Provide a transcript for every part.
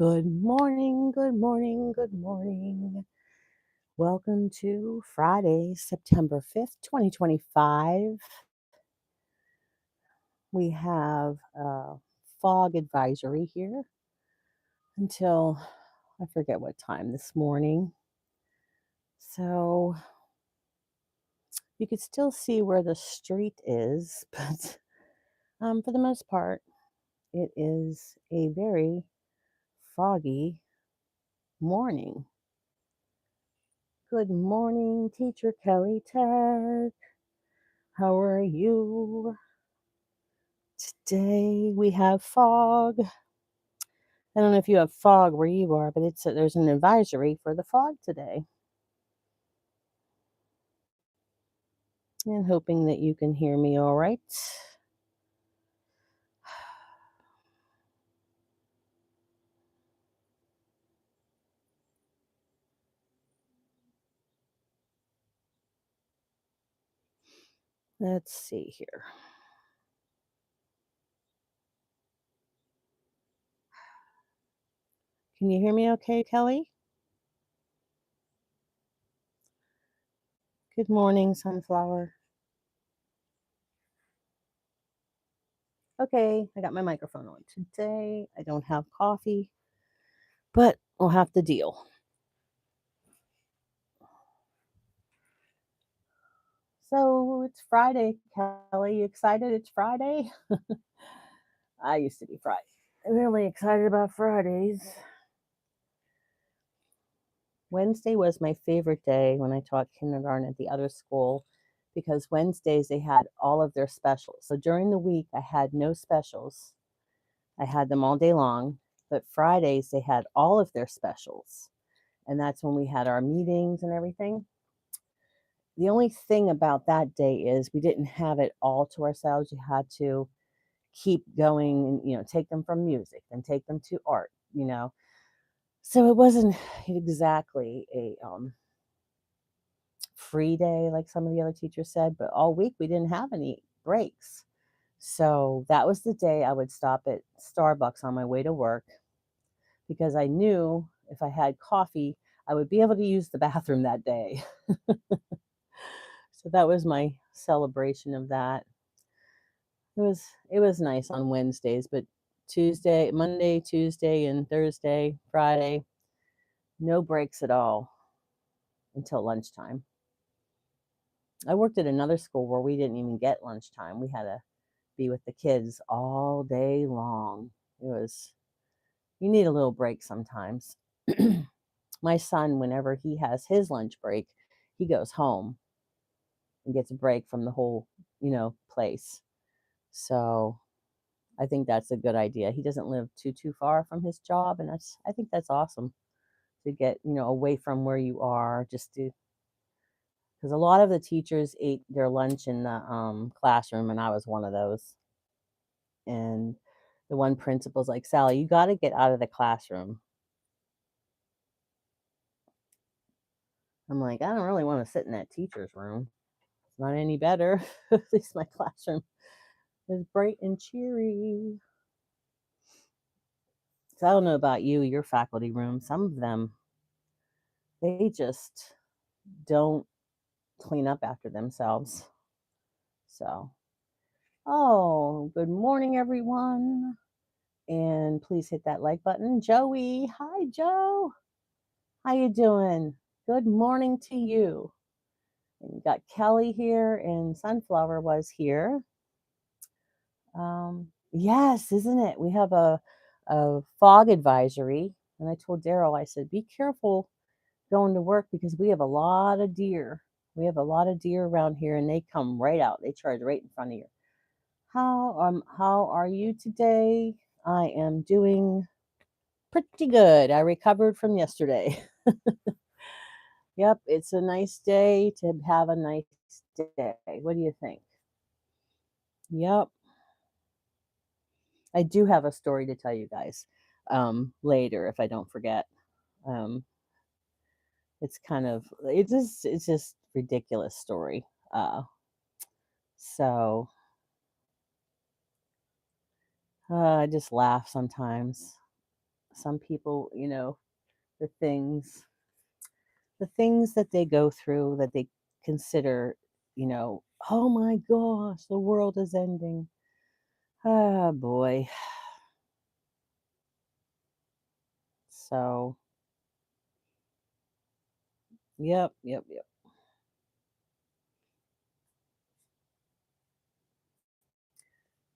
Good morning, good morning, good morning. Welcome to Friday, September 5th, 2025. We have a fog advisory here until I forget what time this morning. So you could still see where the street is, but for the most part, it is a very foggy morning. Good morning, Teacher Kelly Tech. How are you? Today we have fog. I don't know if you have fog where you are, but there's an advisory for the fog today. And hoping that you can hear me all right. Let's see here. Can you hear me okay, Kelly? Good morning, sunflower. Okay, I got my microphone on. Today I don't have coffee, but we'll have to deal. So it's Friday, Kelly. You excited it's Friday? I used to be Friday. Really excited about Fridays. Wednesday was my favorite day when I taught kindergarten at the other school because Wednesdays they had all of their specials. So during the week, I had no specials. I had them all day long, but Fridays they had all of their specials. And that's when we had our meetings and everything. The only thing about that day is we didn't have it all to ourselves. You had to keep going and, take them from music and take them to art. So it wasn't exactly a free day like some of the other teachers said, but all week we didn't have any breaks. So that was the day I would stop at Starbucks on my way to work because I knew if I had coffee, I would be able to use the bathroom that day. So that was my celebration of that. It was nice on Wednesdays, but Monday, Tuesday, and Thursday, Friday, no breaks at all until lunchtime. I worked at another school where we didn't even get lunchtime. We had to be with the kids all day long. You need a little break sometimes. My son, whenever he has his lunch break, he goes home and gets a break from the whole, place. So I think that's a good idea. He doesn't live too far from his job, and I think that's awesome to get, away from where you are just to because a lot of the teachers ate their lunch in the classroom, and I was one of those. And the one principal's like, Sally, you got to get out of the classroom. I'm like, I don't really want to sit in that teacher's room. It's not any better. At least my classroom is bright and cheery. So I don't know about you, your faculty room. Some of them, they just don't clean up after themselves. So, oh, good morning, everyone. And please hit that like button. Joey, hi, Joe. How you doing? Good morning to you. And you got Kelly here, and Sunflower was here. Yes, isn't it? We have a fog advisory, and I told Daryl, I said, be careful going to work because we have a lot of deer. We have a lot of deer around here, and they come right out. They charge right in front of you. How are you today? I am doing pretty good. I recovered from yesterday. Yep, it's a nice day to have a nice day. What do you think? Yep. I do have a story to tell you guys later if I don't forget. Um, it's just ridiculous story. So I just laugh sometimes. Some people, the things the things that they go through that they consider, oh my gosh, the world is ending. Ah, boy. So, yep, yep, yep.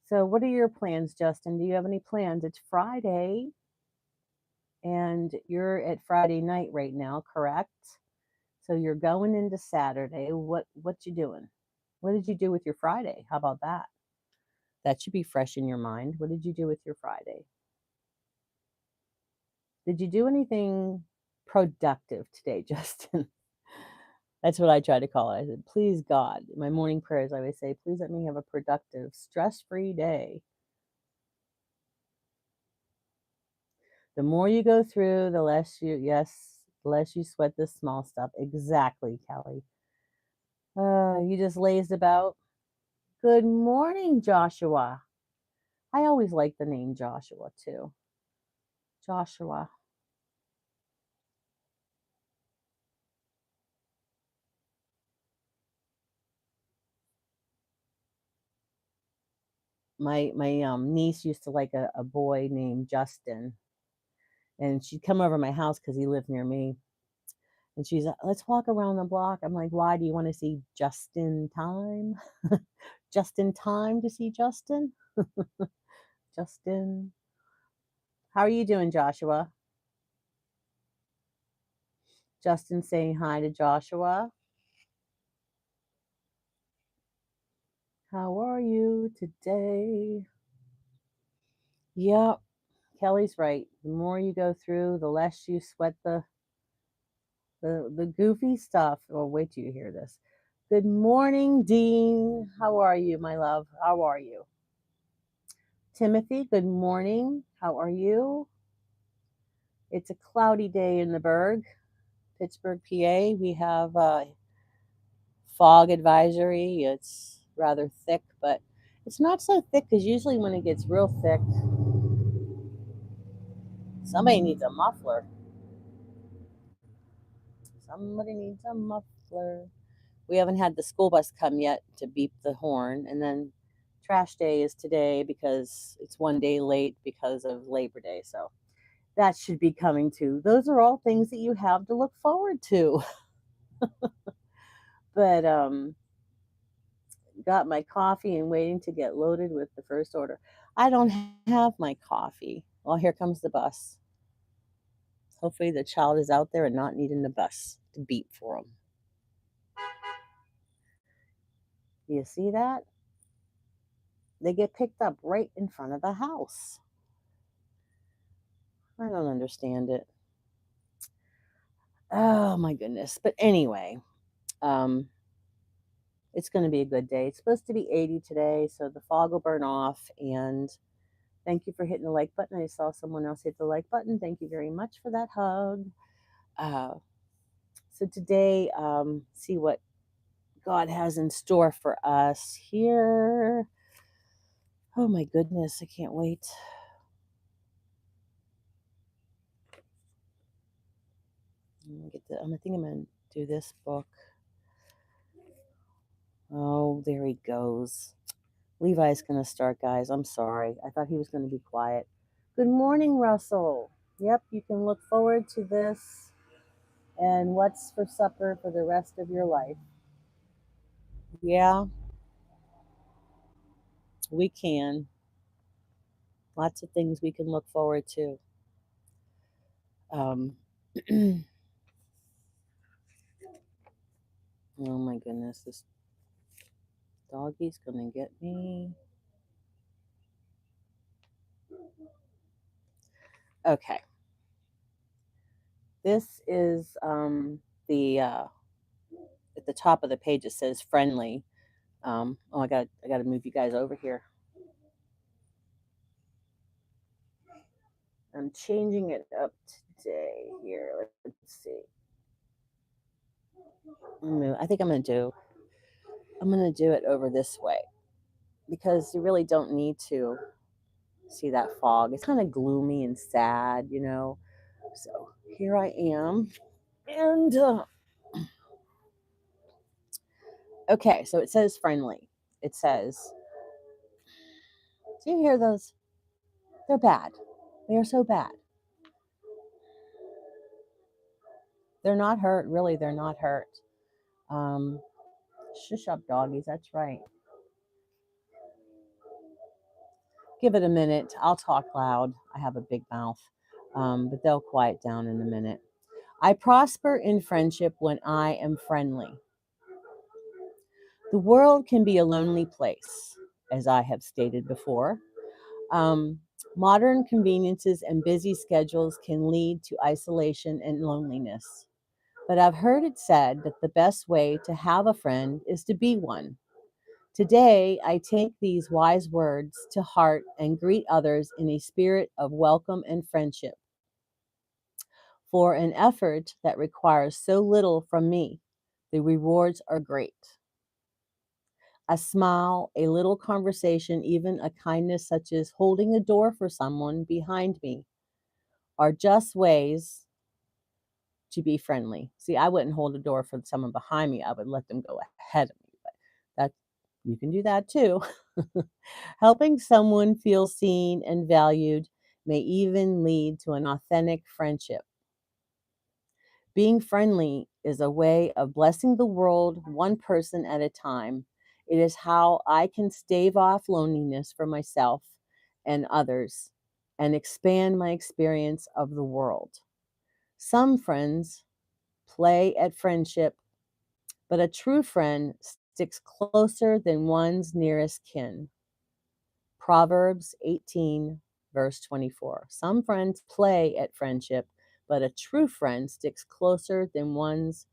So, what are your plans, Justin? Do you have any plans? It's Friday and you're at Friday night right now, correct? So you're going into Saturday. What you doing? What did you do with your Friday? How about that? That should be fresh in your mind. What did you do with your Friday? Did you do anything productive today, Justin? That's what I try to call it. I said, please God, in my morning prayers, I always say, please let me have a productive, stress-free day. The more you go through, the less you sweat the small stuff. Exactly, Kelly. You just lazed about. Good morning, Joshua. I always like the name Joshua too. Joshua. My niece used to like a boy named Justin, and she'd come over to my house because he lived near me. And she's like, let's walk around the block. I'm like, why do you want to see Justin time? Just in time to see Justin? Justin. How are you doing, Joshua? Justin saying hi to Joshua. How are you today? Yep, Kelly's right. The more you go through, the less you sweat the goofy stuff. Oh, wait till you hear this. Good morning, Dean. How are you, my love? How are you? Timothy, good morning. How are you? It's a cloudy day in the Berg, Pittsburgh, PA. We have a fog advisory. It's rather thick, but it's not so thick because usually when it gets real thick, somebody needs a muffler. Somebody needs a muffler. We haven't had the school bus come yet to beep the horn. And then trash day is today because it's one day late because of Labor Day. So that should be coming too. Those are all things that you have to look forward to. But got my coffee and waiting to get loaded with the first order. I don't have my coffee. Well, here comes the bus. Hopefully the child is out there and not needing the bus to beep for them. You see that? They get picked up right in front of the house. I don't understand it. Oh my goodness. But anyway, um, it's going to be a good day. It's supposed to be 80 today, so the fog will burn off. And thank you for hitting the like button. I saw someone else hit the like button. Thank you very much for that hug. Uh, so today, see what God has in store for us here. Oh my goodness, I can't wait. I think I'm gonna do this book. Oh, there he goes. Levi's going to start, guys. I'm sorry. I thought he was going to be quiet. Good morning, Russell. Yep, you can look forward to this and what's for supper for the rest of your life. Yeah, we can. Lots of things we can look forward to. Um, oh my goodness, this doggy's going to get me. Okay. This is the at the top of the page it says friendly. Oh, I got to move you guys over here. I'm changing it up today. Here, let's see. I think I'm gonna do it over this way because you really don't need to see that fog. It's kind of gloomy and sad, you know. So here I am. And okay, so it says friendly. It says, do you hear those? They're bad. They are so bad. They're not hurt. Really, they're not hurt. Um, Shush up, doggies. That's right. Give it a minute. I'll talk loud. I have a big mouth, but they'll quiet down in a minute. I prosper in friendship when I am friendly. The world can be a lonely place, as I have stated before. Um, Modern conveniences and busy schedules can lead to isolation and loneliness. But I've heard it said that the best way to have a friend is to be one. Today, I take these wise words to heart and greet others in a spirit of welcome and friendship. For an effort that requires so little from me, the rewards are great. A smile, a little conversation, even a kindness such as holding the door for someone behind me are just ways to be friendly. See, I wouldn't hold a door for someone behind me. I would let them go ahead of me. But that you can do that too. Helping someone feel seen and valued may even lead to an authentic friendship. Being friendly is a way of blessing the world one person at a time. It is how I can stave off loneliness for myself and others and expand my experience of the world. Some friends play at friendship, but a true friend sticks closer than one's nearest kin. Proverbs 18, verse 24. Some friends play at friendship, but a true friend sticks closer than one's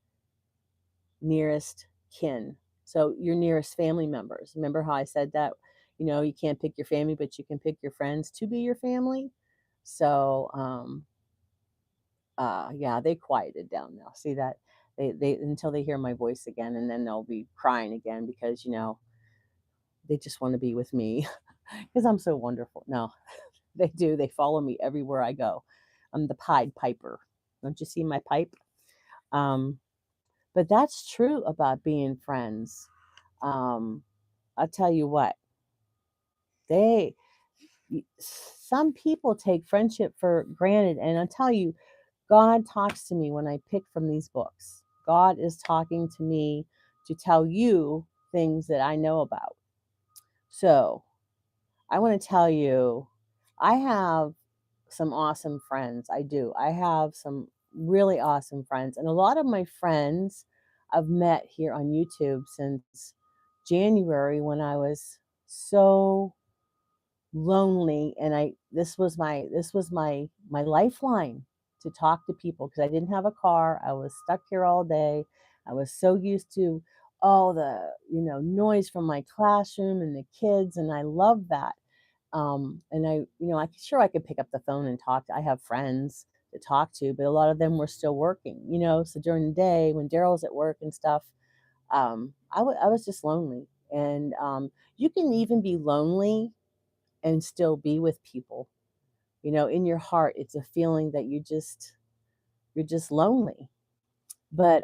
nearest kin. So your nearest family members. Remember how I said that? You know, you can't pick your family, but you can pick your friends to be your family. So, yeah, they quieted down now. See that? They until they hear my voice again, and then they'll be crying again because they just want to be with me because I'm so wonderful. No, they do. They follow me everywhere I go. I'm the Pied Piper. Don't you see my pipe? Um, but that's true about being friends. Um, I'll tell you what, they some people take friendship for granted, and I'll tell you, God talks to me when I pick from these books. God is talking to me to tell you things that I know about. So I want to tell you, I have some awesome friends. I do. I have some really awesome friends. And a lot of my friends I've met here on YouTube since January when I was so lonely, and I this was my lifeline to talk to people because I didn't have a car. I was stuck here all day. I was so used to all the noise from my classroom and the kids, and I love that. And I sure I could pick up the phone and talk. I have friends to talk to, but a lot of them were still working. So during the day when Daryl's at work and stuff, I was just lonely. And you can even be lonely and still be with people. In your heart, it's a feeling that you're just lonely. But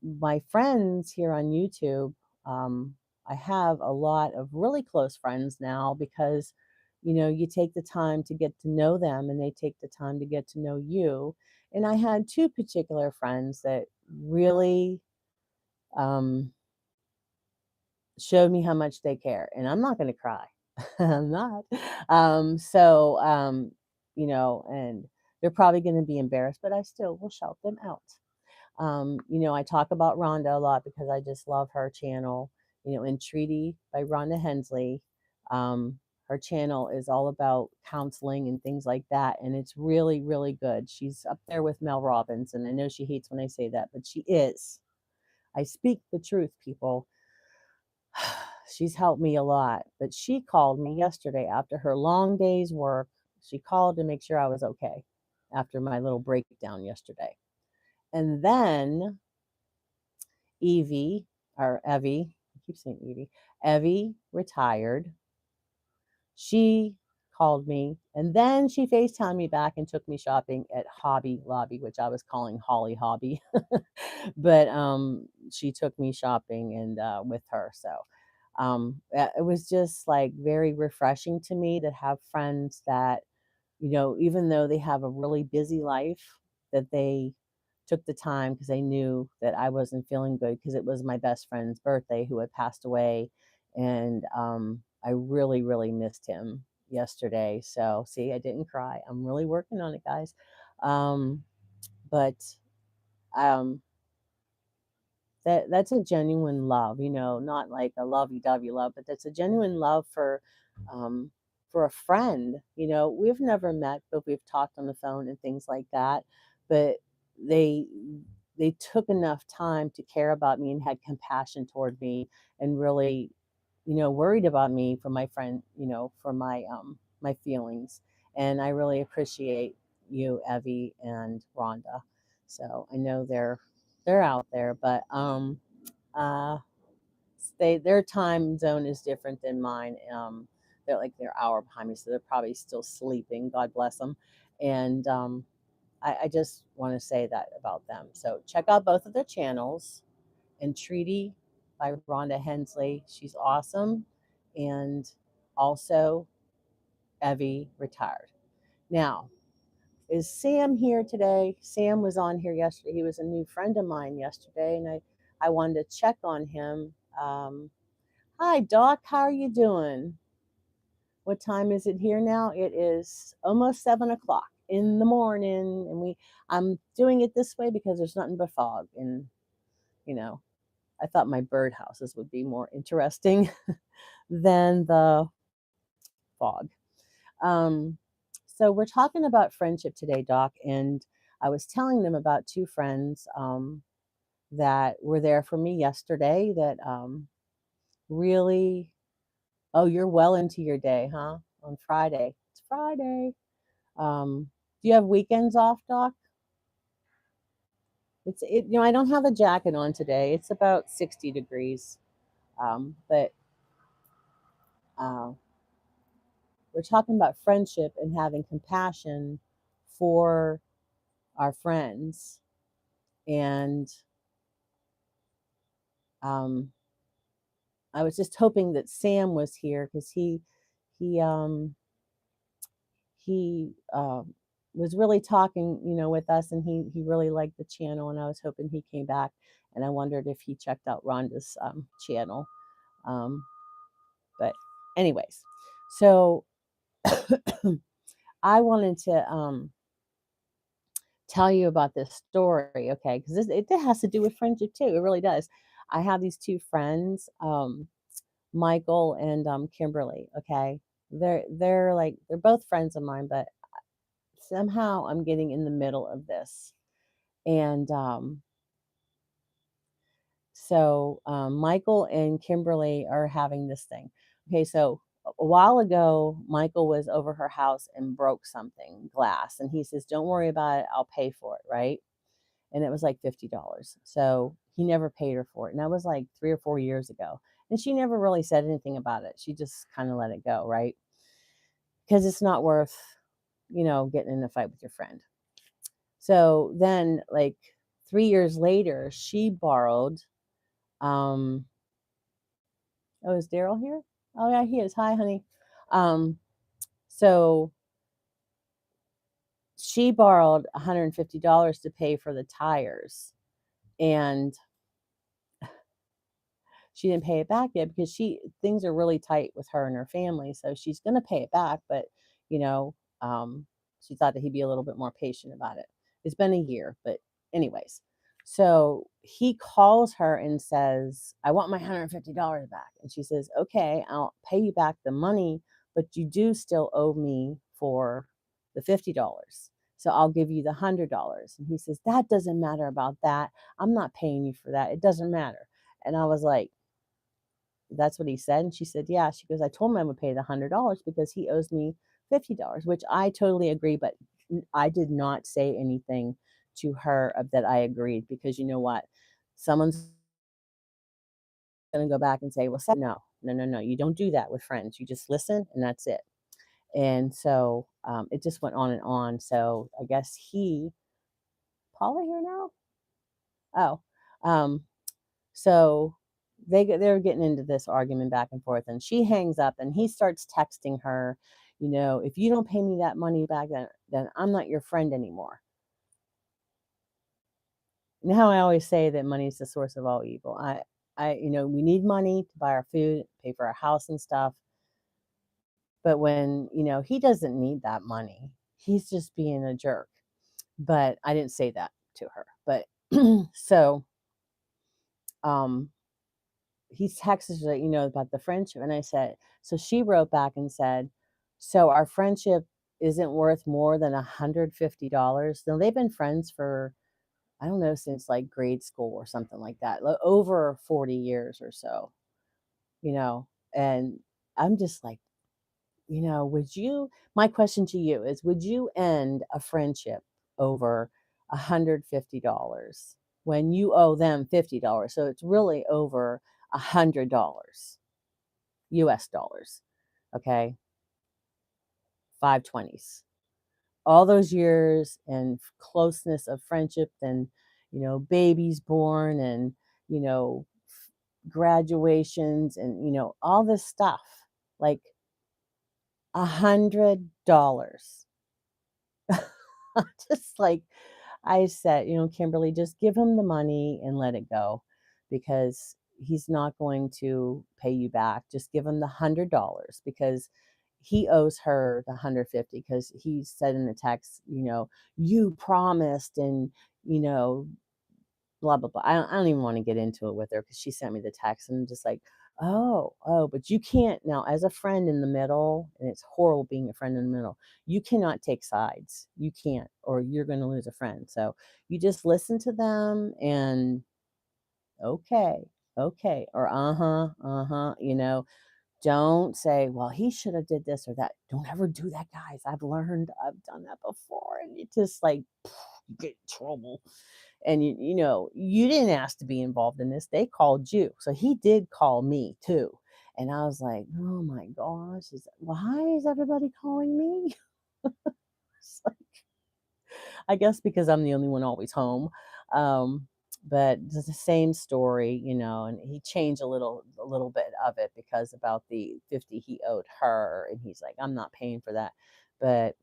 my friends here on YouTube, I have a lot of really close friends now because, you take the time to get to know them and they take the time to get to know you. And I had two particular friends that really um, showed me how much they care. And I'm not going to cry. I'm not. And they're probably going to be embarrassed, but I still will shout them out. I talk about Rhonda a lot because I just love her channel, Entreaty by Rhonda Hensley. Her channel is all about counseling and things like that. And it's really, really good. She's up there with Mel Robbins. And I know she hates when I say that, but she is. I speak the truth, people. She's helped me a lot. But she called me yesterday after her long day's work. She called to make sure I was okay after my little breakdown yesterday. And then Evie, or Evie, I keep saying Evie retired. She called me, and then she FaceTimed me back and took me shopping at Hobby Lobby, which I was calling Holly Hobby. But she took me shopping and with her. So it was just like very refreshing to me to have friends that, even though they have a really busy life, that they took the time because they knew that I wasn't feeling good because it was my best friend's birthday who had passed away. And I really, really missed him yesterday. So, see, I didn't cry. I'm really working on it, guys. But um, that's a genuine love, not like a lovey-dovey love, but that's a genuine love um, for a friend. We've never met, but we've talked on the phone and things like that. But they they took enough time to care about me and had compassion toward me and really, worried about me for my friend, for my feelings. And I really appreciate you, Evie and Rhonda. So I know they're out there, but uh, their time zone is different than mine. They're hour behind me, so they're probably still sleeping. God bless them. And I just want to say that about them. So check out both of their channels. Entreaty by Rhonda Hensley. She's awesome. And also Evie Retired. Now, is Sam here today? Sam was on here yesterday. He was a new friend of mine yesterday, and I wanted to check on him. Hi, Doc. How are you doing? What time is it here now? It is almost 7 o'clock in the morning, and I'm doing it this way because there's nothing but fog, and you know I thought my birdhouses would be more interesting than the fog. Um, so we're talking about friendship today, Doc, and I was telling them about two friends that were there for me yesterday that really, oh, you're well into your day, huh? On Friday. It's Friday. Do you have weekends off, Doc? I don't have a jacket on today. It's about 60 degrees. But uh, we're talking about friendship and having compassion for our friends. And um, I was just hoping that Sam was here because he he was really talking, with us, and he really liked the channel, and I was hoping he came back, and I wondered if he checked out Rhonda's channel. Um, but anyways, so I wanted to tell you about this story, okay? Because it has to do with friendship too. It really does. I have these two friends, Michael and Kimberly. Okay, they're both friends of mine, but somehow I'm getting in the middle of this, and Michael and Kimberly are having this thing. Okay, so a while ago, Michael was over her house and broke something, glass, and he says, "Don't worry about it. I'll pay for it." Right? And it was like $50. So he never paid her for it. And that was like 3 or 4 years ago. And she never really said anything about it. She just kind of let it go, right? Because it's not worth, getting in a fight with your friend. So then, like 3 years later, she borrowed. Um, oh, is Daryl here? Oh yeah, he is. Hi, honey. Um, so she borrowed $150 to pay for the tires, and she didn't pay it back yet because things are really tight with her and her family, so she's going to pay it back, but you know she thought that he'd be a little bit more patient about it. It's been a year, but anyways, so he calls her and says, "I want my $150 back." And she says, "Okay, I'll pay you back the money, but you do still owe me for the $50, so I'll give you the $100." And he says, "That doesn't matter about that. I'm not paying you for that. It doesn't matter." And I was like, "That's what he said?" And she said, "Yeah." She goes, "I told him I would pay the $100 because he owes me $50," which I totally agree, but I did not say anything to her of that I agreed, because you know what? Someone's going to go back and say, "Well, no, no, no, no, you don't do that with friends. You just listen and that's it." And so it just went on and on. So I guess Paula here now? Oh, um, so they're getting into this argument back and forth, and she hangs up, and he starts texting her, if you don't pay me that money back, then I'm not your friend anymore. You know how I always say that money is the source of all evil. We need money to buy our food, pay for our house and stuff. But when, he doesn't need that money, he's just being a jerk. But I didn't say that to her. But so um, he texted her, about the friendship. And I said, so she wrote back and said, so our friendship isn't worth more than $150. Now they've been friends for, I don't know, since like grade school or something like that, over 40 years or so, you know. And I'm just like, my question to you is, would you end a friendship over $150 when you owe them $50? So it's really over $100 US dollars. Okay. 520s. All those years and closeness of friendship, and, babies born, and, you know, graduations, and, all this stuff. Like $100. Just like I said, Kimberly, just give him the money and let it go, because he's not going to pay you back. Just give him the $100, because he owes her the 150, because he said in the text, you promised, and, you know, blah blah blah. I don't even want to get into it with her, because she sent me the text, and I'm just like, oh, but you can't now, as a friend in the middle, and it's horrible being a friend in the middle. You cannot take sides. You can't, or you're going to lose a friend. So you just listen to them, and okay, okay, or uh-huh. Don't say, well, he should have did this or that. Don't ever do that, guys. I've done that before, and it just like you get in trouble. And you didn't ask to be involved in this. They called you. So he did call me too. And I was like, oh my gosh, why is everybody calling me? It's like, I guess because I'm the only one always home. Um, but it's the same story, and he changed a little bit of it, because about the 50 he owed her, and he's like, I'm not paying for that. But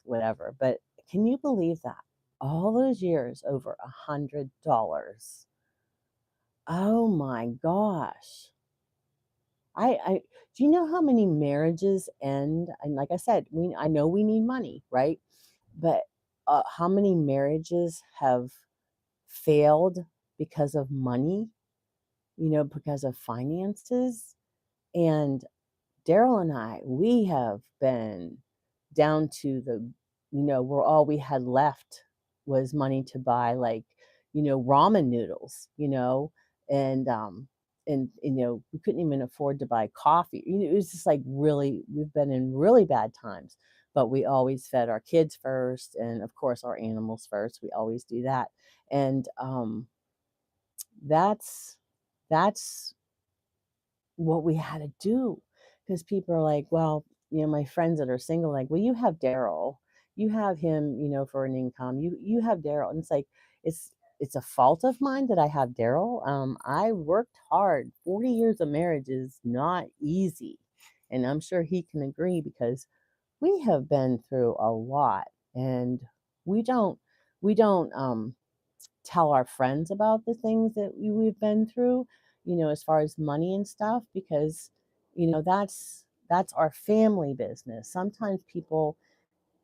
whatever. But can you believe that? All those years, over $100. Oh my gosh. I do you know how many marriages end? And like I said, I know we need money, right? But how many marriages have failed because of money, because of finances? And Daryl and I, we have been down to where all we had left was money to buy, like, ramen noodles, and we couldn't even afford to buy coffee. It was just like, really, we've been in really bad times, but we always fed our kids first, and of course our animals first. We always do that. And that's that's what we had to do, because people are like, well, my friends that are single, like, well, you have Daryl, you have him, for an income, you have Daryl. And it's like, it's it's a fault of mine that I have Daryl. I worked hard. 40 years of marriage is not easy, and I'm sure he can agree, because we have been through a lot. And we don't tell our friends about the things that we've been through, as far as money and stuff, because, that's our family business. Sometimes people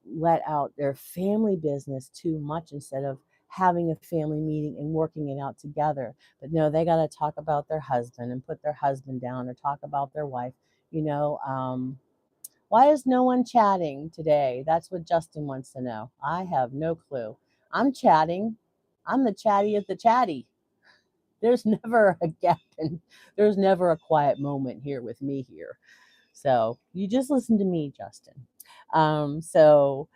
let out their family business too much, instead of having a family meeting and working it out together. But no, they got to talk about their husband and put their husband down, or talk about their wife. you know um, why is no one chatting today? That's what Justin wants to know. I have no clue. I'm chatting. I'm the chatty of the chatty. There's never a gap, and there's never a quiet moment here with me here. So you just listen to me, Justin. So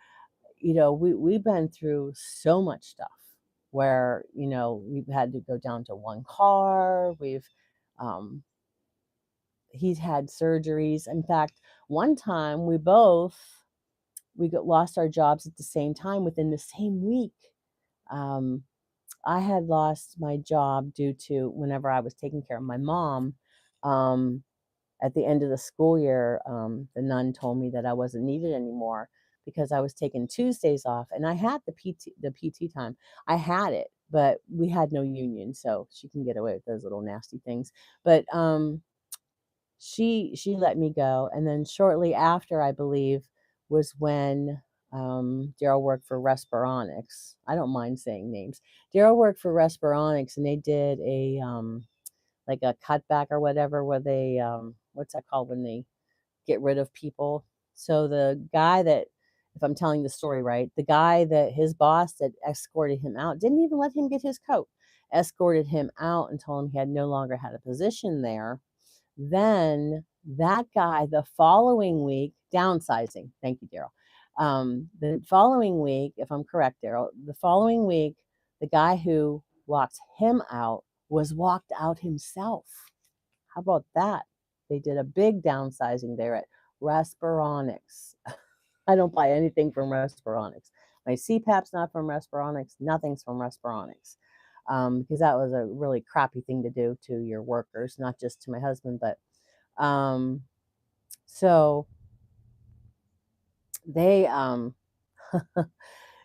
we've been through so much stuff, where we've had to go down to one car. Um, he's had surgeries. In fact, one time lost our jobs at the same time within the same week. Um, I had lost my job due to whenever I was taking care of my mom. Um, at the end of the school year, the nun told me that I wasn't needed anymore because I was taking Tuesdays off, and I had the PT time. I had it, but we had no union, so she can get away with those little nasty things. But she let me go, and then shortly after, I believe, was when Daryl worked for Respironics. I don't mind saying names. Daryl worked for Respironics, and they did a like a cutback or whatever, where they what's that called when they get rid of people? So the guy that, if I'm telling the story right, the guy that his boss that escorted him out didn't even let him get his coat. Escorted him out and told him he had no longer had a position there. Then that guy the following week, downsizing. Thank you, Daryl. The following week, if I'm correct, Daryl, the following week, the guy who locked him out was walked out himself. How about that? They did a big downsizing there at Respironics. I don't buy anything from Respironics. My CPAP's not from Respironics. Nothing's from Respironics. Because that was a really crappy thing to do to your workers, not just to my husband, but so they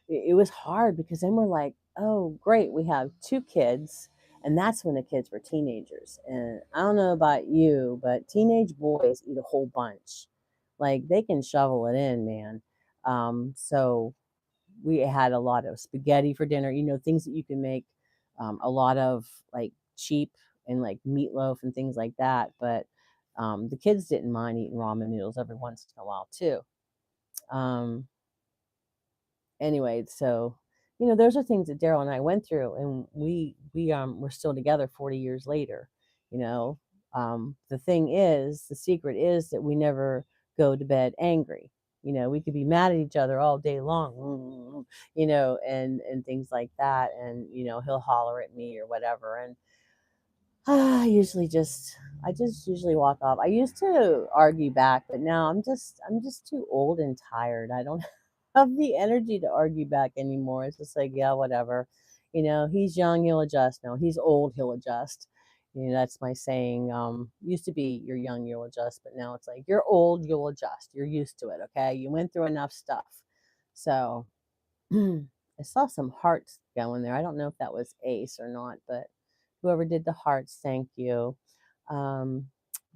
it was hard because then we're like, oh great, we have two kids, and that's when the kids were teenagers. And I don't know about you, but teenage boys eat a whole bunch. Like they can shovel it in, man. So we had a lot of spaghetti for dinner, things that you can make, a lot of like cheap and like meatloaf and things like that. But the kids didn't mind eating ramen noodles every once in a while too. Um, anyway, so those are things that Daryl and I went through, and we're still together 40 years later. You know, the thing is, the secret is that we never go to bed angry. We could be mad at each other all day long, and things like that, and he'll holler at me or whatever, and I just usually walk off. I used to argue back, but now I'm just too old and tired. I don't have the energy to argue back anymore. It's just like, yeah, whatever. He's young, he'll adjust. No, he's old, he'll adjust. That's my saying. Used to be you're young, you'll adjust, but now it's like you're old, you'll adjust. You're used to it, okay? You went through enough stuff. So I saw some hearts going there. I don't know if that was Ace or not, but whoever did the hearts, thank you. Um,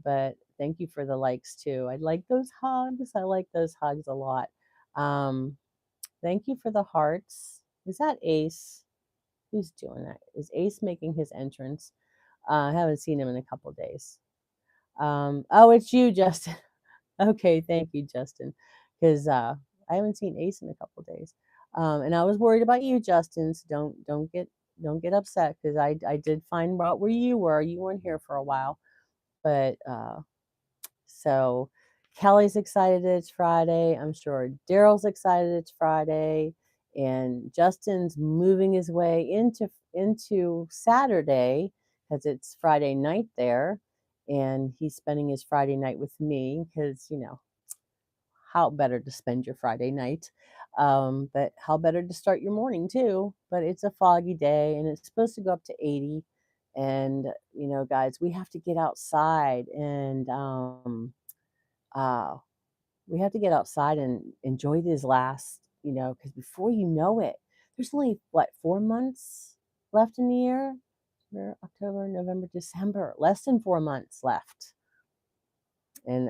but thank you for the likes too. I like those hugs. I like those hugs a lot. Um, thank you for the hearts. Is that Ace? Who's doing that? Is Ace making his entrance? I haven't seen him in a couple days. Oh, it's you, Justin. Okay, thank you, Justin, because I haven't seen Ace in a couple days, and I was worried about you, Justin. So don't get upset because I did find out where you were. You weren't here for a while, but so Kelly's excited it's Friday. I'm sure Daryl's excited it's Friday, and Justin's moving his way into Saturday because it's Friday night there, and he's spending his Friday night with me because how better to spend your Friday night. But how better to start your morning too. But it's a foggy day and it's supposed to go up to 80. And guys, we have to get outside and uh, we have to get outside and enjoy these last, because before you know it, there's only what 4 months left in the year. October, November, December, less than 4 months left. And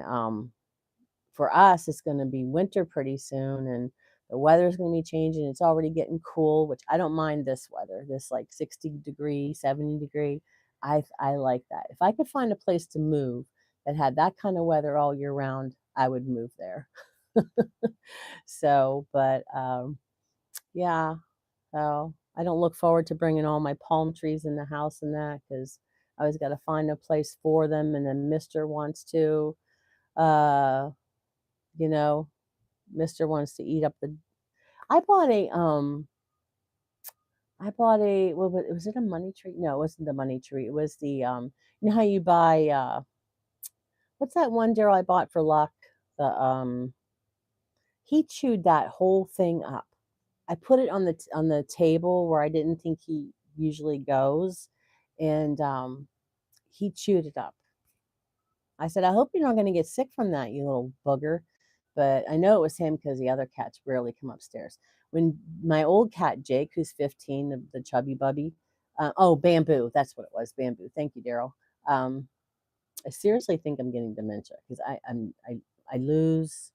for us, it's going to be winter pretty soon, and the weather's going to be changing. It's already getting cool, which I don't mind this weather, this like 60-degree, 70-degree. I like that. If I could find a place to move that had that kind of weather all year round, I would move there. So, but yeah, so I don't look forward to bringing all my palm trees in the house and that because I always got to find a place for them, and then Mister wants to. Uh, you know, Mister wants to eat up the. I bought a well, was it a money tree? No, it wasn't the money tree. It was the how you buy What's that one, Daryl, I bought for luck? The he chewed that whole thing up. I put it on the table where I didn't think he usually goes, and he chewed it up. I said, I hope you're not going to get sick from that, you little booger. But I know it was him because the other cats rarely come upstairs. When my old cat Jake, who's 15, the chubby bubby, oh, Bamboo, that's what it was, Bamboo. Thank you, Daryl. Um, I seriously think I'm getting dementia because I lose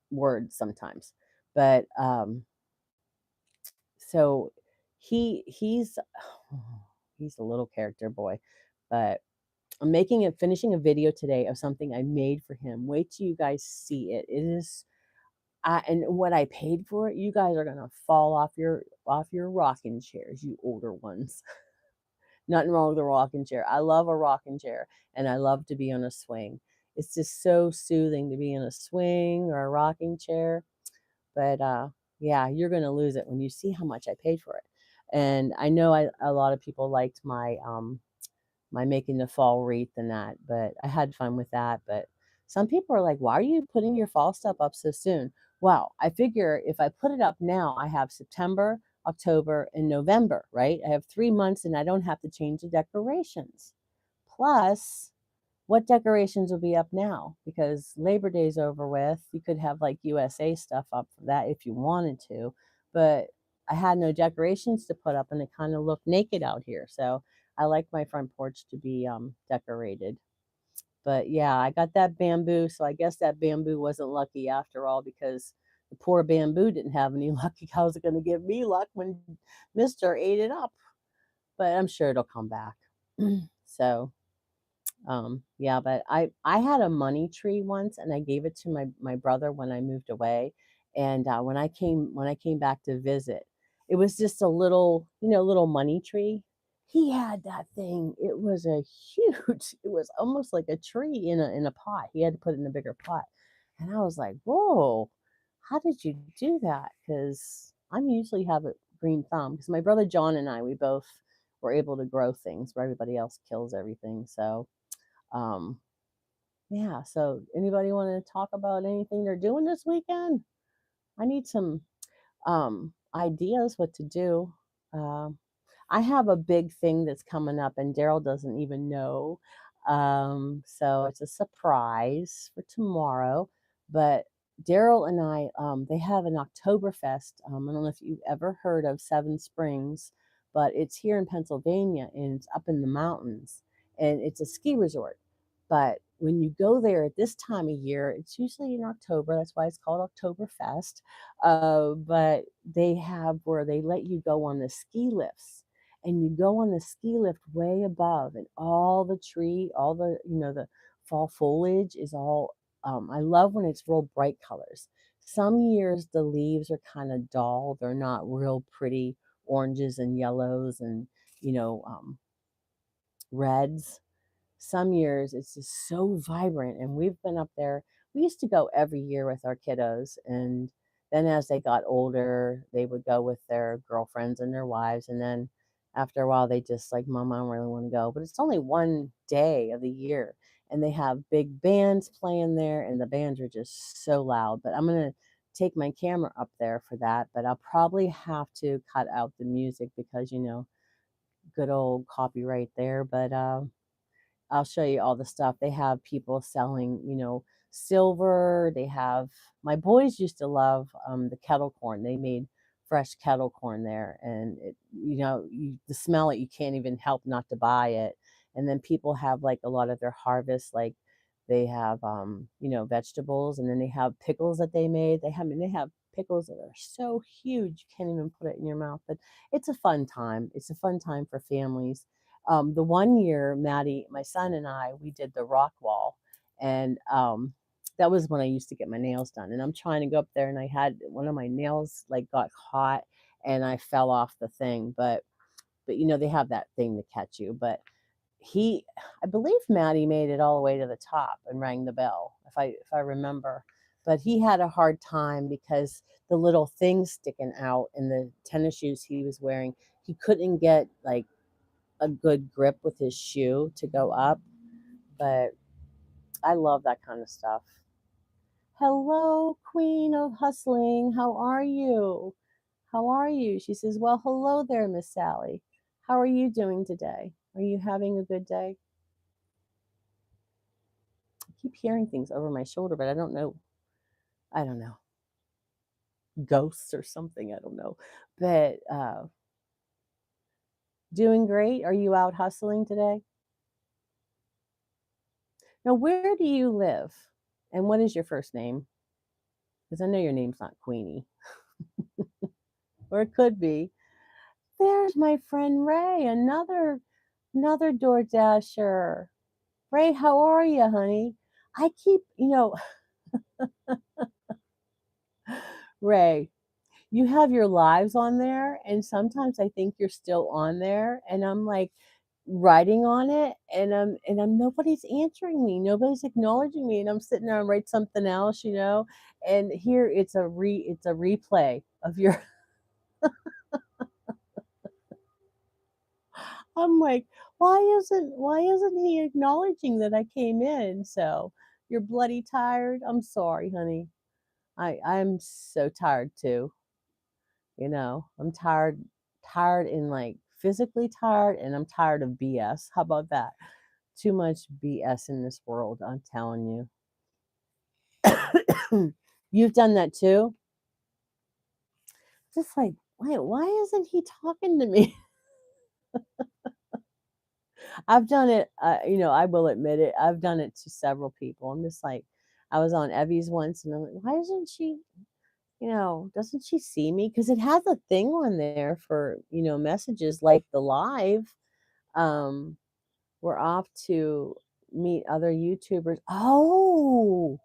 words sometimes. But so he's he's a little character boy, but I'm finishing a video today of something I made for him. Wait till you guys see it. It is, and what I paid for it, you guys are gonna fall off your rocking chairs, you older ones. Nothing wrong with a rocking chair. I love a rocking chair, and I love to be on a swing. It's just so soothing to be in a swing or a rocking chair. But yeah, you're gonna lose it when you see how much I paid for it. And I know a lot of people liked my making the fall wreath and that, but I had fun with that. But some people are like, why are you putting your fall stuff up so soon? Well, I figure if I put it up now, I have September, October, and November, right? I have 3 months and I don't have to change the decorations. Plus, what decorations will be up now? Because Labor Day's over with. You could have like USA stuff up for that if you wanted to, but I had no decorations to put up and it kind of looked naked out here. So I like my front porch to be decorated. But yeah, I got that bamboo, so I guess that bamboo wasn't lucky after all because the poor bamboo didn't have any luck. How was it going to give me luck when Mister ate it up? But I'm sure it'll come back. So yeah, but I had a money tree once, and I gave it to my brother when I moved away. And when I came back to visit, it was just a little, little money tree. He had that thing. It was a huge. It was almost like a tree in a pot. He had to put it in a bigger pot, and I was like, "Whoa, how did you do that?" Because I'm usually have a green thumb. Because my brother John and I, we both were able to grow things where everybody else kills everything. So um, yeah, so anybody want to talk about anything they're doing this weekend? I need some ideas what to do. Um, I have a big thing that's coming up, and Daryl doesn't even know. So it's a surprise for tomorrow. But Daryl and I, they have an Oktoberfest. I don't know if you've ever heard of Seven Springs, but it's here in Pennsylvania and it's up in the mountains and it's a ski resort. But when you go there at this time of year, it's usually in October. That's why it's called Oktoberfest. But they have where they let you go on the ski lifts and you go on the ski lift way above and all the tree, all the fall foliage is all I love when it's real bright colors. Some years the leaves are kind of dull. They're not real pretty oranges and yellows and you know um, reds. Some years it's just so vibrant, and we've been up there. We used to go every year with our kiddos, and then as they got older they would go with their girlfriends and their wives, and then after a while they just like, mom, I don't really want to go. But it's only one day of the year, and they have big bands playing there, and the bands are just so loud. But I'm going to take my camera up there for that, but I'll probably have to cut out the music because good old copyright there. But I'll show you all the stuff. They have people selling, silver. They have, my boys used to love the kettle corn. They made fresh kettle corn there, and you to smell it, you can't even help not to buy it. And then people have like a lot of their harvest, like they have, vegetables, and then they have pickles that they made. They have pickles that are so huge you can't even put it in your mouth. But it's a fun time. It's a fun time for families. The one year, Maddie, my son and I, we did the rock wall, and that was when I used to get my nails done. And I'm trying to go up there, and I had one of my nails like got caught, and I fell off the thing. But they have that thing to catch you. But I believe Maddie made it all the way to the top and rang the bell, if I remember. But he had a hard time because the little thing sticking out in the tennis shoes he was wearing, he couldn't get like a good grip with his shoe to go up. But I love that kind of stuff. Hello, Queen of Hustling. How are you? How are you? She says, well, hello there, Miss Sally. How are you doing today? Are you having a good day? I keep hearing things over my shoulder, but I don't know. I don't know. Ghosts or something. I don't know. But doing great. Are you out hustling today? Now, where do you live? And what is your first name? Because I know your name's not Queenie, or it could be. There's my friend Ray, another Door Dasher. Ray, how are you, honey? I keep, Ray, you have your lives on there, and sometimes I think you're still on there, and I'm like writing on it, and I'm nobody's answering me, nobody's acknowledging me, and I'm sitting there and write something else, and here it's a replay of your. I'm like, why isn't he acknowledging that I came in? So you're bloody tired. I'm sorry, honey. I'm so tired too. I'm tired and like physically tired, and I'm tired of BS. How about that? Too much BS in this world, I'm telling you. You've done that too? Just like, why isn't he talking to me? I've done it, I will admit it. I've done it to several people. I'm just like, I was on Evie's once, and I'm like, why isn't she, doesn't she see me? Because it has a thing on there for, messages like the live. Um, we're off to meet other YouTubers. Oh,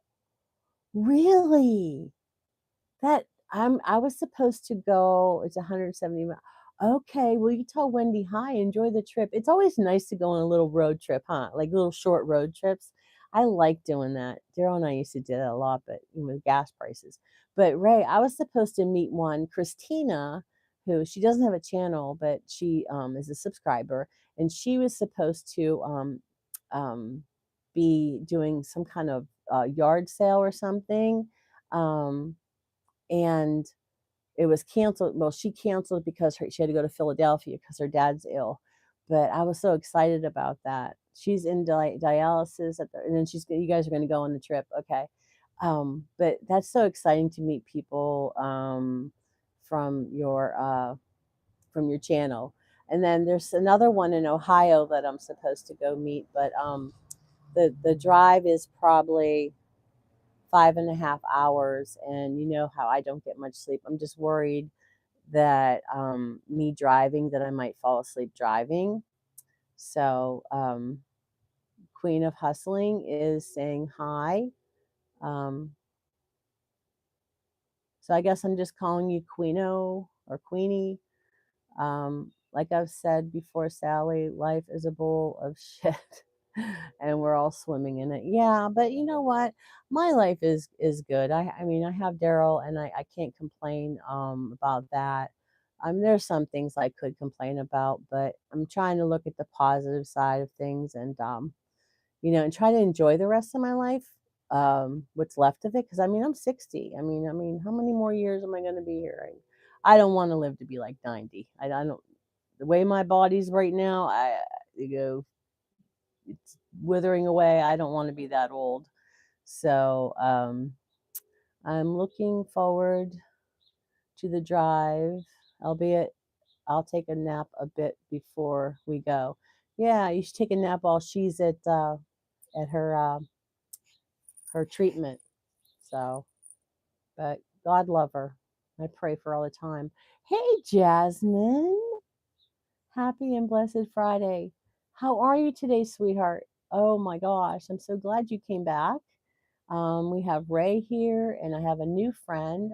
really? That I was supposed to go. It's 170 miles. Okay, well, you tell Wendy hi. Enjoy the trip. It's always nice to go on a little road trip, huh? Like little short road trips. I like doing that. Daryl and I used to do that a lot, but with gas prices. But Ray, I was supposed to meet one, Christina, who she doesn't have a channel, but she is a subscriber, and she was supposed to um, be doing some kind of yard sale or something. Um, and it was canceled. Well, she canceled because she had to go to Philadelphia because her dad's ill. But I was so excited about that. She's in dialysis, and then you guys are going to go on the trip. Okay. But that's so exciting to meet people from from your channel. And then there's another one in Ohio that I'm supposed to go meet, but the drive is probably 5.5 hours, and you know how I don't get much sleep. I'm just worried that me driving, that I might fall asleep driving. So Queen of Hustling is saying hi. Um, so I guess I'm just calling you Queeno or Queenie. Like I've said before, Sally, life is a bowl of shit. And we're all swimming in it. Yeah, but you know what? My life is good. I mean, I have Daryl, and I can't complain about that. There's some things I could complain about, but I'm trying to look at the positive side of things, and and try to enjoy the rest of my life, what's left of it. Because I mean, I'm 60. I mean, how many more years am I going to be here? I don't want to live to be like 90. I don't. The way my body's right now, it's withering away. I don't want to be that old. So I'm looking forward to the drive, albeit I'll take a nap a bit before we go. Yeah, you should take a nap while she's at her treatment. So, but God love her. I pray for her all the time. Hey, Jasmine. Happy and blessed Friday. How are you today, sweetheart? Oh my gosh, I'm so glad you came back. We have Ray here, and I have a new friend,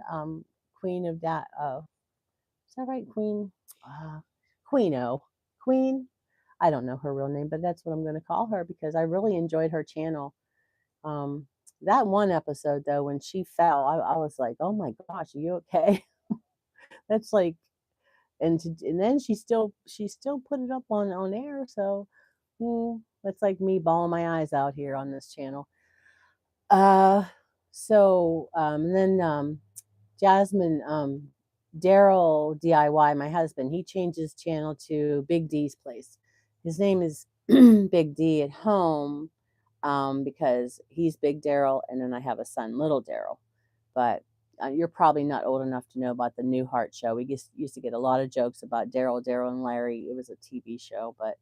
Queen of that. Is that right, Queen? Queeno. Queen. I don't know her real name, but that's what I'm going to call her because I really enjoyed her channel. Um, that one episode though, when she fell, I was like, oh my gosh, are you okay? That's like, and then she still put it up on air. So that's like me bawling my eyes out here on this channel. Uh, and then Jasmine, Daryl DIY, my husband, he changed his channel to Big D's Place. His name is Big D at home, because he's Big Daryl, and then I have a son, Little Daryl. But you're probably not old enough to know about the New Heart show. We used to get a lot of jokes about Daryl, and Larry. It was a TV show, but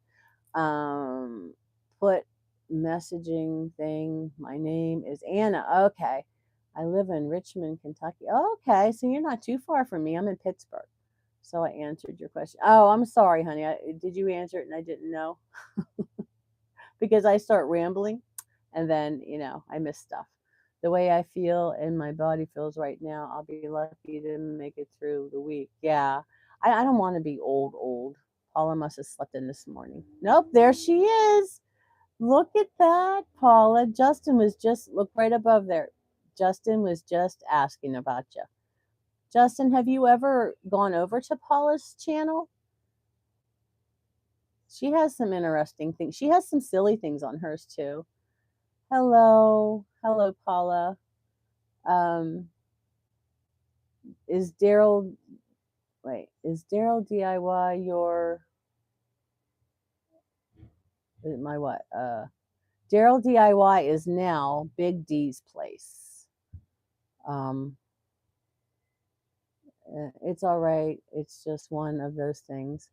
um, put messaging thing. My name is Anna. Okay. I live in Richmond, Kentucky. Okay. So you're not too far from me. I'm in Pittsburgh. So I answered your question. Oh, I'm sorry, honey. Did you answer it and I didn't know? Because I start rambling and then, I miss stuff. The way I feel and my body feels right now, I'll be lucky to make it through the week. Yeah. I don't want to be old, old. Paula must have slept in this morning. Nope, there she is. Look at that, Paula. Justin was just, look right above there. Justin was just asking about you. Justin, have you ever gone over to Paula's channel? She has some interesting things. She has some silly things on hers too. Hello. Hello, Paula. Um, is Daryl, is Daryl DIY my what? Daryl DIY is now Big D's Place. It's all right. It's just one of those things.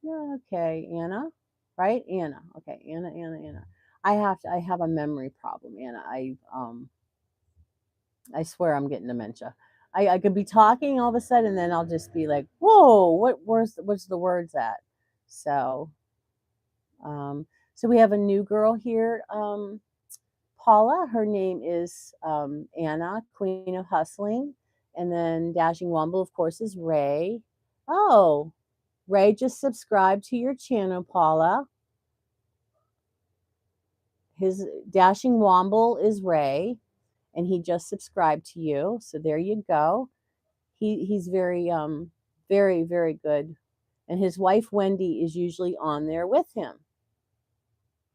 Yeah, okay, Anna, right? Anna. Okay, Anna. I have a memory problem, Anna. I swear I'm getting dementia. I could be talking all of a sudden, and then I'll just be like, "Whoa, where's the words at?" So, so we have a new girl here, Paula. Her name is Anna, Queen of Hustling, and then Dashing Womble, of course, is Ray. Oh, Ray just subscribed to your channel, Paula. His Dashing Womble is Ray, and he just subscribed to you. So there you go. He's very, very good. And his wife Wendy is usually on there with him.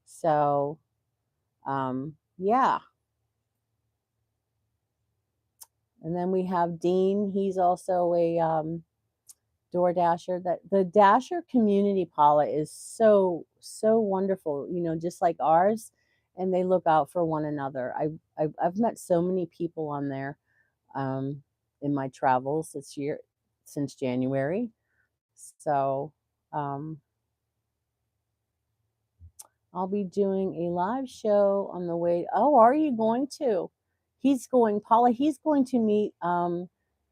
So yeah. And then we have Dean. He's also a door dasher. That the dasher community, Paula, is so wonderful, just like ours, and they look out for one another. I've met so many people on there in my travels this year, since January. So I'll be doing a live show on the way. Oh, are you going to? Paula, he's going to meet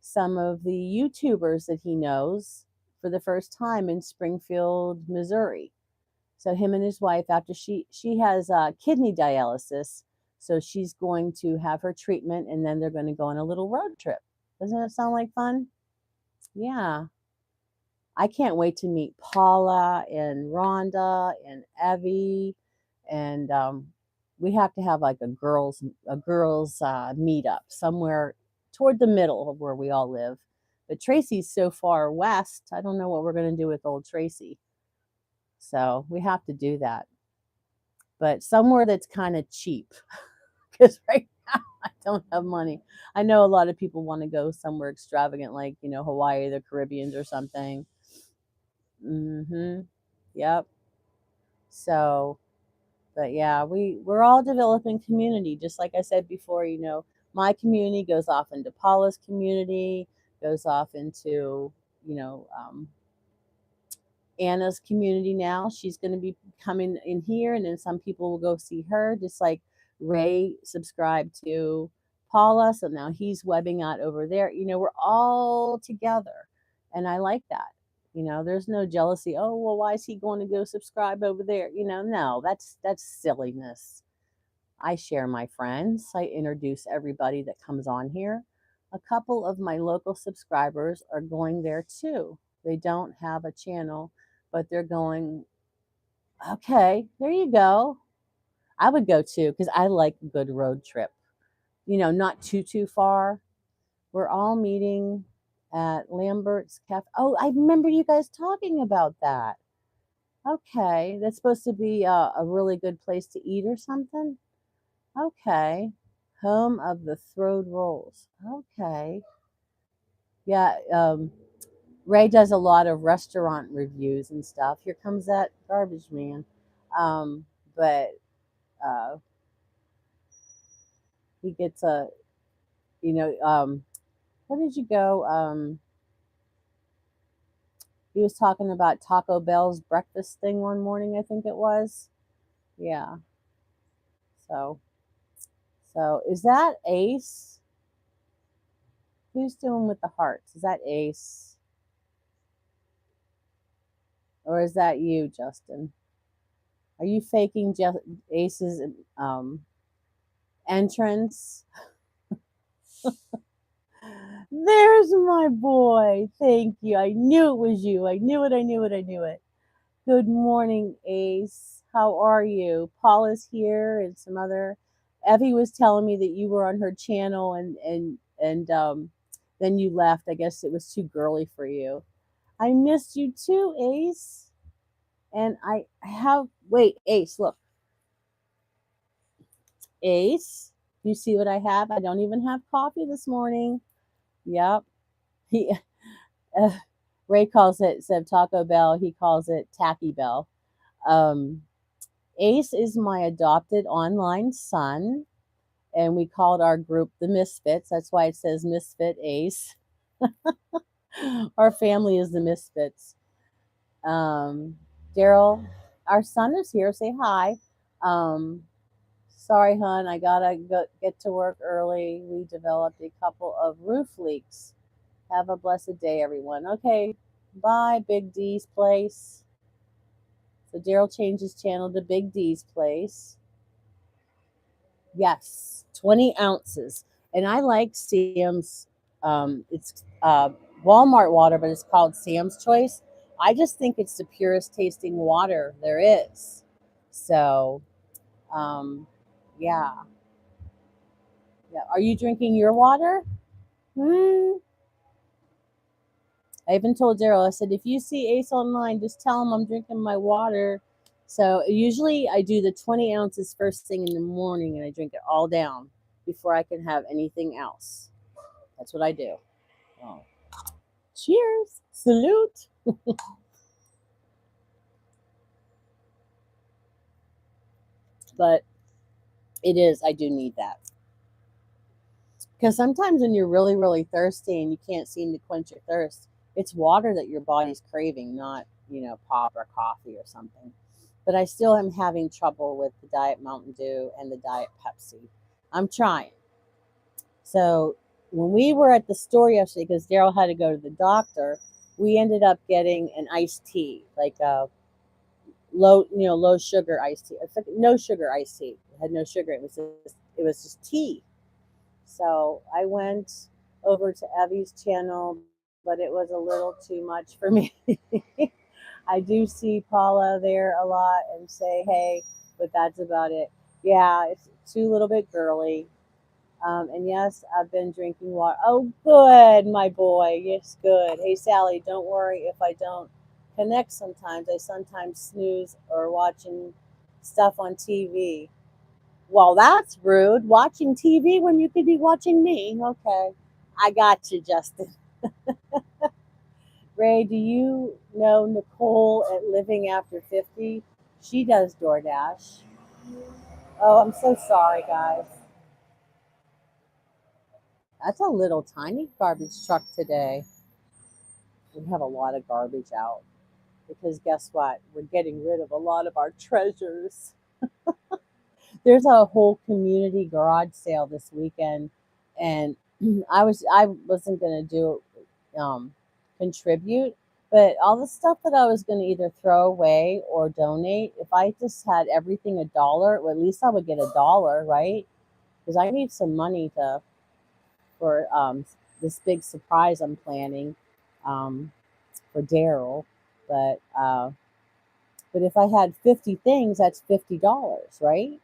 some of the YouTubers that he knows for the first time in Springfield, Missouri. So him and his wife, after she has kidney dialysis, so she's going to have her treatment, and then they're going to go on a little road trip. Doesn't that sound like fun? Yeah. I can't wait to meet Paula and Rhonda and Evie, and we have to have like a girls meetup somewhere toward the middle of where we all live. But Tracy's so far west, I don't know what we're going to do with old Tracy. So we have to do that, but somewhere that's kind of cheap, because right now I don't have money. I know a lot of people want to go somewhere extravagant, like Hawaii, the Caribbean, or something. Yep. So, but yeah, we're all developing community. Just like I said before, my community goes off into Paula's community, goes off into, you know, um, Anna's community now. She's going to be coming in here, and then some people will go see her, just like Ray subscribed to Paula. So now he's webbing out over there. We're all together, and I like that. There's no jealousy. Oh, well, why is he going to go subscribe over there? No, that's silliness. I share my friends. I introduce everybody that comes on here. A couple of my local subscribers are going there too. They don't have a channel, but they're going, okay, there you go. I would go too, because I like a good road trip. Not too far. We're all meeting at Lambert's Cafe. Oh, I remember you guys talking about that. Okay, that's supposed to be a really good place to eat or something. Okay. Home of the Throwed Rolls. Okay. Yeah, Ray does a lot of restaurant reviews and stuff. Here comes that garbage man. Um, but uh, he gets a, you know, where did you go? He was talking about Taco Bell's breakfast thing one morning, I think it was. Yeah. So, so is that Ace? Who's doing with the hearts? Is that Ace? Or is that you, Justin? Are you faking Ace's entrance? There's my boy. Thank you. I knew it was you. I knew it. I knew it. I knew it. Good morning, Ace. How are you? Paula's here and some other. Evie was telling me that you were on her channel and then you left. I guess it was too girly for you. I missed you too, Ace. And I have wait, Ace, look. Ace, you see what I have? I don't even have coffee this morning. Yep. He uh, Ray calls it instead of Taco Bell, he calls it Tacky Bell. Um, Ace is my adopted online son, and we called our group the Misfits. That's why it says Misfit Ace. Our family is the Misfits. Um, Daryl, our son is here. Say hi. Um, Sorry, hon, I gotta get to work early. We developed a couple of roof leaks. Have a blessed day, everyone. Okay, bye, Big D's place. So Daryl changed his channel to Big D's place. Yes, 20 ounces. And I like Sam's, it's Walmart water, but it's called Sam's Choice. I just think it's the purest tasting water there is. So, um, yeah. Yeah. Are you drinking your water? Hmm. I even told Daryl, I said, if you see Ace online, just tell him I'm drinking my water. So usually I do the 20 ounces first thing in the morning and I drink it all down before I can have anything else. That's what I do. Oh. Cheers. Salute. But it is, I do need that. Because sometimes when you're really, really thirsty and you can't seem to quench your thirst, it's water that your body's craving, not, pop or coffee or something. But I still am having trouble with the Diet Mountain Dew and the Diet Pepsi. I'm trying. So when we were at the store yesterday, because Daryl had to go to the doctor, we ended up getting an iced tea, like a low sugar iced tea. It's like no sugar iced tea. It had no sugar. It was just tea. So I went over to Evie's channel, but it was a little too much for me. I do see Paula there a lot and say hey, but that's about it. Yeah, it's too little bit girly. And yes, I've been drinking water. Oh, good, my boy. Yes, good. Hey, Sally, don't worry if I don't connect sometimes. I sometimes snooze or watching stuff on TV. Well, that's rude. Watching TV when you could be watching me. Okay. I got you, Justin. Ray, do you know Nicole at Living After 50? She does DoorDash. Oh, I'm so sorry, guys. That's a little tiny garbage truck today. We have a lot of garbage out because guess what? We're getting rid of a lot of our treasures. There's a whole community garage sale this weekend, and I wasn't gonna do contribute, but all the stuff that I was gonna either throw away or donate, if I just had everything $1, well, at least I would get $1, right? Because I need some money for this big surprise I'm planning um, for Daryl, but but if I had 50 things, that's $50, right?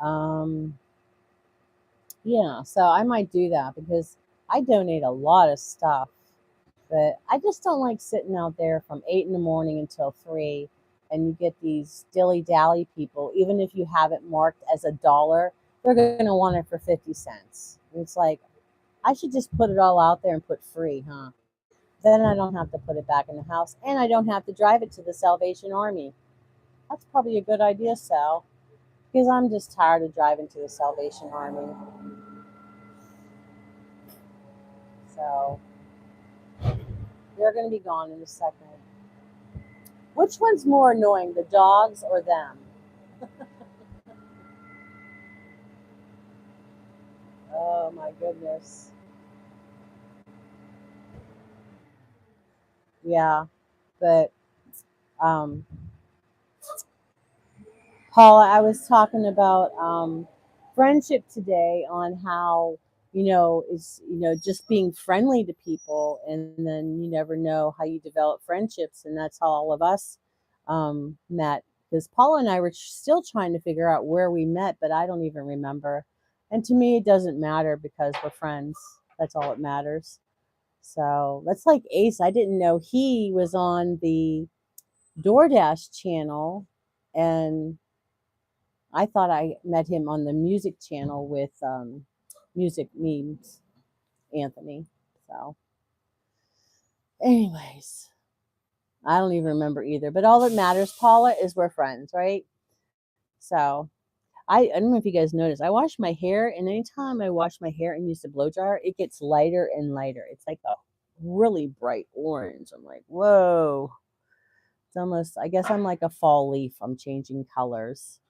Um, yeah, so I might do that because I donate a lot of stuff, but I just don't like sitting out there from 8 in the morning until 3 and you get these dilly dally people, even if you have it marked as $1, they're going to want it for 50 cents. And it's like, I should just put it all out there and put free, huh? Then I don't have to put it back in the house, and I don't have to drive it to the Salvation Army. That's probably a good idea, Sal, because I'm just tired of driving to the Salvation Army. So they're going to be gone in a second. Which one's more annoying, the dogs or them? Oh my goodness. Yeah, but um, Paula, I was talking about friendship today on how, is, just being friendly to people. And then you never know how you develop friendships. And that's how all of us met. Because Paula and I were still trying to figure out where we met, but I don't even remember. And to me, it doesn't matter because we're friends. That's all that matters. So that's like Ace. I didn't know he was on the DoorDash channel, and I thought I met him on the music channel with Music Memes Anthony. So, anyways, I don't even remember either. But all that matters, Paula, is we're friends, right? So, I don't know if you guys noticed. I wash my hair, and anytime I wash my hair and use the blow dryer, it gets lighter and lighter. It's like a really bright orange. I'm like, whoa. It's almost, I guess I'm like a fall leaf. I'm changing colors.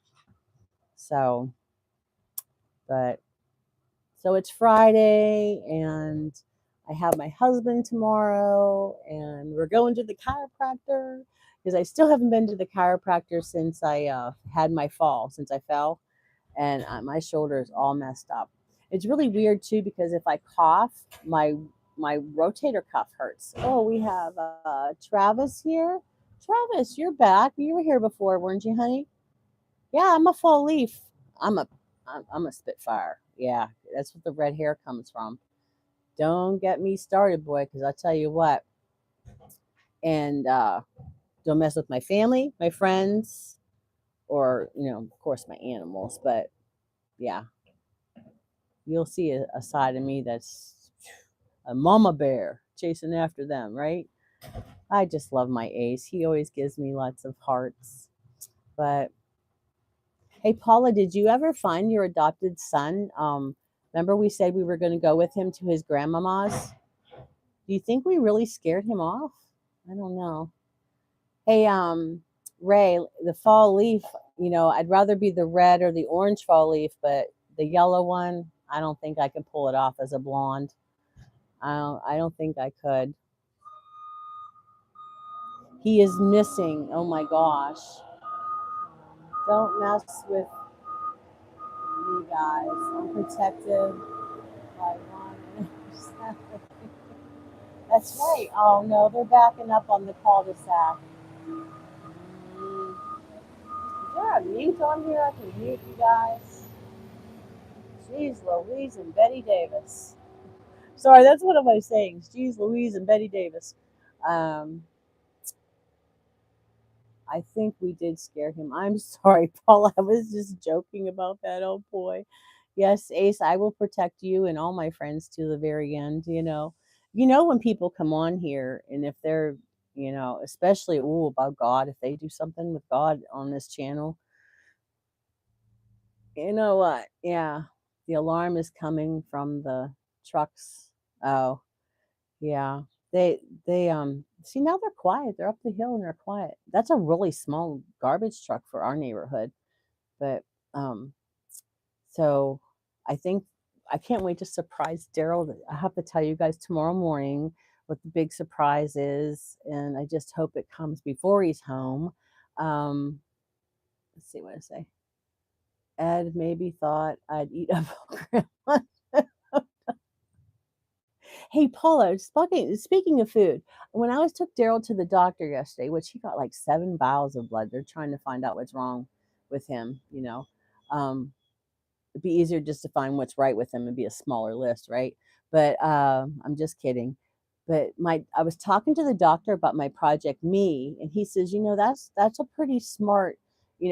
So, but so it's Friday, and I have my husband tomorrow, and we're going to the chiropractor because I still haven't been to the chiropractor since I had my fall, since I fell, and my shoulder is all messed up. It's really weird too because if I cough, my rotator cuff hurts. Oh, we have Travis here. Travis, you're back. You were here before, weren't you, honey? Yeah, I'm a fall leaf. I'm a I'm a Spitfire. Yeah, that's what the red hair comes from. Don't get me started, boy, because I'll tell you what. And don't mess with my family, my friends, or of course, my animals. But yeah, you'll see a side of me that's a mama bear chasing after them, right? I just love my Ace. He always gives me lots of hearts. But hey, Paula, did you ever find your adopted son? Remember we said we were going to go with him to his grandmama's? Do you think we really scared him off? I don't know. Hey, Ray, the fall leaf, I'd rather be the red or the orange fall leaf, but the yellow one, I don't think I could pull it off as a blonde. I don't think I could. He is missing. Oh my gosh. Don't mess with me, guys. I'm protected by one. That's right. Oh no, they're backing up on the cul-de-sac. Is there a mute on here? I can mute you guys. Jeez Louise and Betty Davis. Sorry, that's one of my sayings. Jeez Louise and Betty Davis. Um, I think we did scare him. I'm sorry, Paul. I was just joking about that. Oh boy. Yes, Ace, I will protect you and all my friends to the very end, when people come on here and if they're, especially about God, if they do something with God on this channel, you know what? Yeah. The alarm is coming from the trucks. Oh, yeah. They see now they're quiet. They're up the hill and they're quiet. That's a really small garbage truck for our neighborhood. But um so I think I can't wait to surprise Daryl. I have to tell you guys tomorrow morning what the big surprise is, and I just hope it comes before he's home. Um let's see what I say. Ed maybe thought I'd eat up grandma. Hey, Paula, speaking of food, when I was took Daryl to the doctor yesterday, which he got like 7 vials of blood, they're trying to find out what's wrong with him. It'd be easier just to find what's right with him and be a smaller list, right? But I'm just kidding. but I was talking to the doctor about my project me, and he says, that's a pretty smart,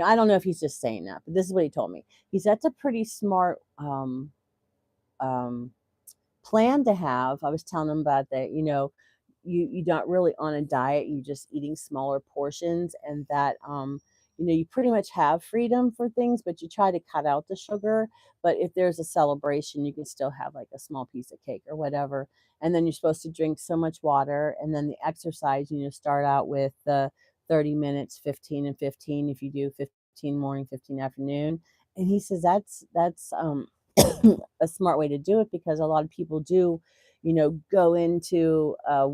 I don't know if he's just saying that, but this is what he told me. He's That's a pretty smart um plan to have. I was telling him about that, you're not really on a diet, you're just eating smaller portions, and that you pretty much have freedom for things, but you try to cut out the sugar. But if there's a celebration, you can still have like a small piece of cake or whatever. And then you're supposed to drink so much water, and then the exercise, start out with the 30 minutes, 15 and 15, if you do 15 morning, 15 afternoon. And he says that's a smart way to do it, because a lot of people do, go into a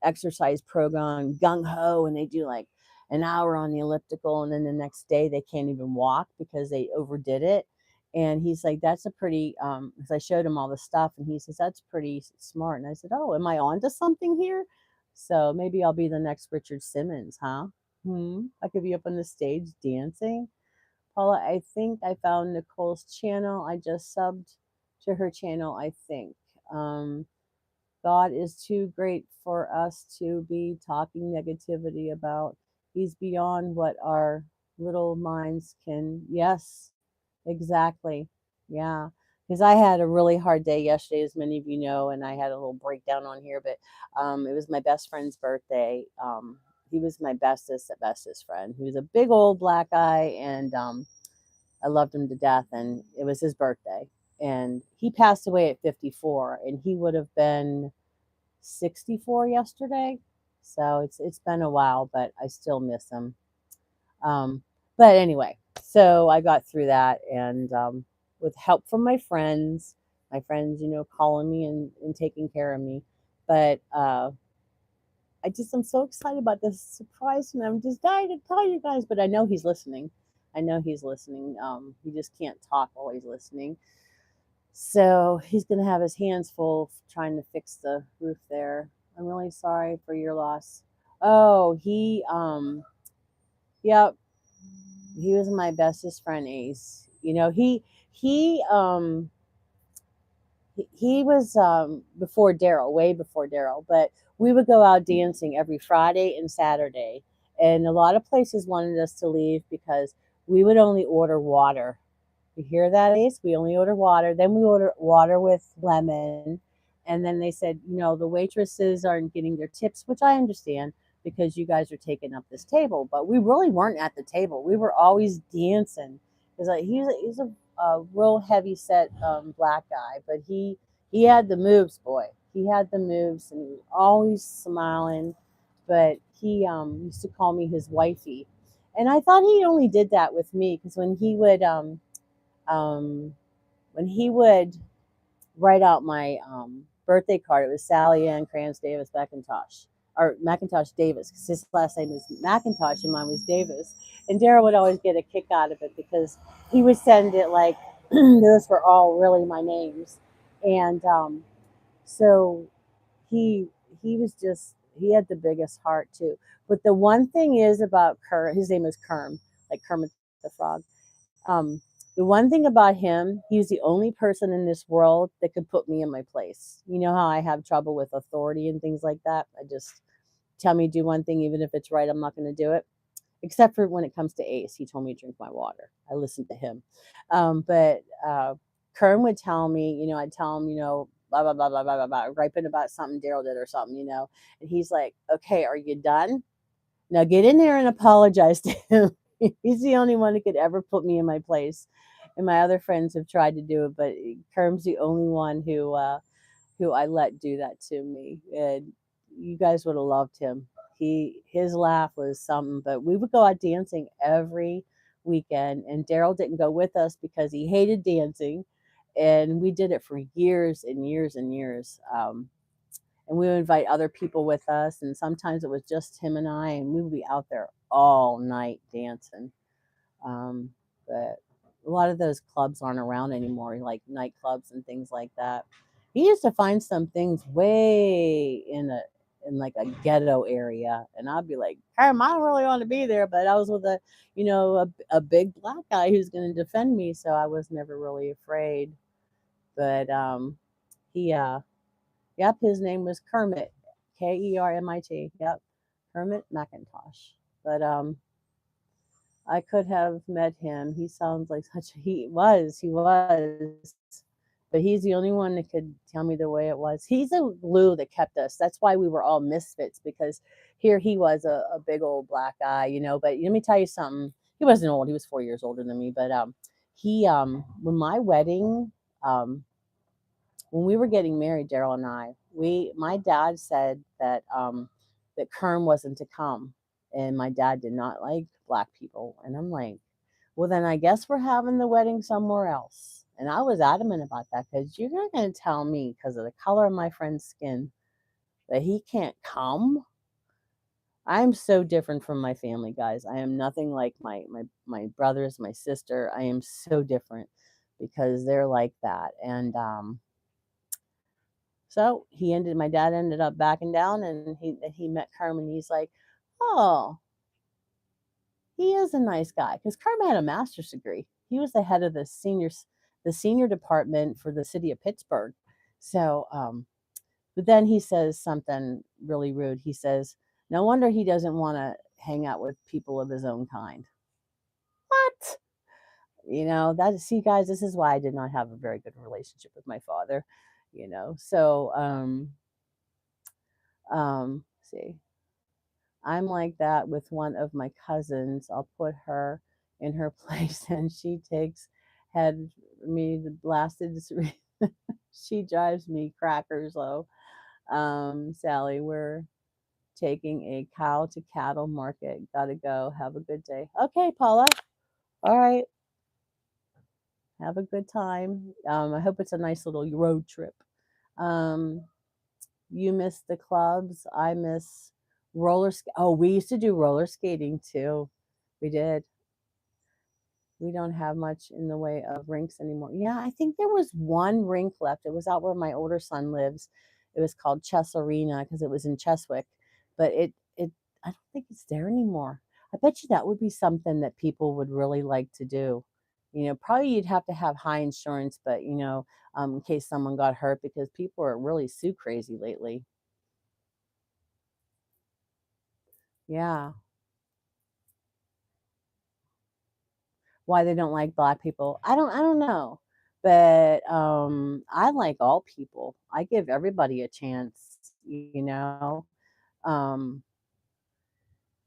exercise program gung ho, and they do like an hour on the elliptical, and then the next day they can't even walk because they overdid it. And he's like, that's a pretty, because I showed him all the stuff, and he says, that's pretty smart. And I said, oh, am I on to something here? So maybe I'll be the next Richard Simmons, huh? I could be up on the stage dancing. Paula, I think I found Nicole's channel. I just subbed to her channel, I think. Um, God is too great for us to be talking negativity about. He's beyond what our little minds can. Yes, exactly. Yeah. Because I had a really hard day yesterday, as many of you know, and I had a little breakdown on here, but it was my best friend's birthday. He was my bestest friend. He was a big old black guy, and I loved him to death, and it was his birthday. And he passed away at 54, and he would have been 64 yesterday. So it's been a while, but I still miss him. Um, but anyway, so I got through that, and with help from my friends, calling me and taking care of me. But I'm so excited about this surprise, and I'm just dying to tell you guys. But I know he's listening. I know he's listening. He just can't talk while he's listening. So he's going to have his hands full trying to fix the roof there. I'm really sorry for your loss. Oh, yep, he was my bestest friend, Ace. He was before Daryl, way before Daryl, but we would go out dancing every Friday and Saturday. And a lot of places wanted us to leave because we would only order water. You hear that, Ace? We only order water. Then we order water with lemon. And then they said, the waitresses aren't getting their tips, which I understand because you guys are taking up this table. But we really weren't at the table. We were always dancing. Because he's a real heavy set black guy, but he had the moves, boy. He had the moves, and he was always smiling. But he used to call me his wifey, and I thought he only did that with me because um, when he would write out my birthday card, it was Sally Ann Krantz Davis McIntosh, or McIntosh Davis, because his last name is McIntosh and mine was Davis. And Daryl would always get a kick out of it because he would send it like those were all really my names. And so he he had the biggest heart too. But the one thing is about Kerr, his name is Kerm, like Kermit the Frog. Um, the one thing about him, he's the only person in this world that could put me in my place. You know how I have trouble with authority and things like that? I just tell me to do one thing, even if it's right, I'm not going to do it. Except for when it comes to Ace, he told me to drink my water. I listened to him. But Kern would tell me, I'd tell him, blah, blah, blah, blah, blah, blah, blah, griping about something Daryl did or something, and he's like, okay, are you done? Now get in there and apologize to him. He's the only one that could ever put me in my place. And my other friends have tried to do it, but Kerm's the only one who I let do that to me. And you guys would have loved him. His laugh was something, but we would go out dancing every weekend, and Daryl didn't go with us because he hated dancing. And we did it for years and years and years. And we would invite other people with us, and sometimes it was just him and I, and we would be out there all night dancing. But a lot of those clubs aren't around anymore, like nightclubs and things like that. He used to find some things way in like a ghetto area, and I'd be like, I don't really want to be there, but I was with a big black guy who's going to defend me, so I was never really afraid. But he yep, his name was Kermit. Kermit. Yep, Kermit McIntosh. But I could have met him. He sounds like such a he was. But he's the only one that could tell me the way it was. He's the glue that kept us. That's why we were all misfits because here he was a big old black guy, you know. But let me tell you something. He wasn't old. He was 4 years older than me. But he when my wedding when we were getting married, Daryl and I, my dad said that that Kern wasn't to come, and my dad did not like black people, and I'm like, well, then I guess we're having the wedding somewhere else. And I was adamant about that because you're not going to tell me because of the color of my friend's skin that he can't come. I'm so different from my family, guys. I am nothing like my brothers, my sister. I am so different because they're like that, and so my dad ended up backing down, and he met Carmen. He's like, oh, he is a nice guy because Carmen had a master's degree. He was the head of the senior department for the city of Pittsburgh. So, but then he says something really rude. He says, no wonder he doesn't want to hang out with people of his own kind. What? You know, see, guys, this is why I did not have a very good relationship with my father, you know. So, see, I'm like that with one of my cousins. I'll put her in her place, and she had me the blasted. She drives me crackers though. Sally, we're taking a cow to cattle market. Gotta go. Have a good day. Okay, Paula. All right. Have a good time. I hope it's a nice little road trip. Um, you miss the clubs. I miss oh, we used to do roller skating too. We did. We don't have much in the way of rinks anymore. Yeah, I think there was one rink left. It was out where my older son lives. It was called Chess Arena because it was in Cheswick, but it I don't think it's there anymore. I bet you that would be something that people would really like to do. You know, probably you'd have to have high insurance, but in case someone got hurt because people are really sue crazy lately. Yeah. Why they don't like black people. I don't know. But I like all people. I give everybody a chance, you know. Um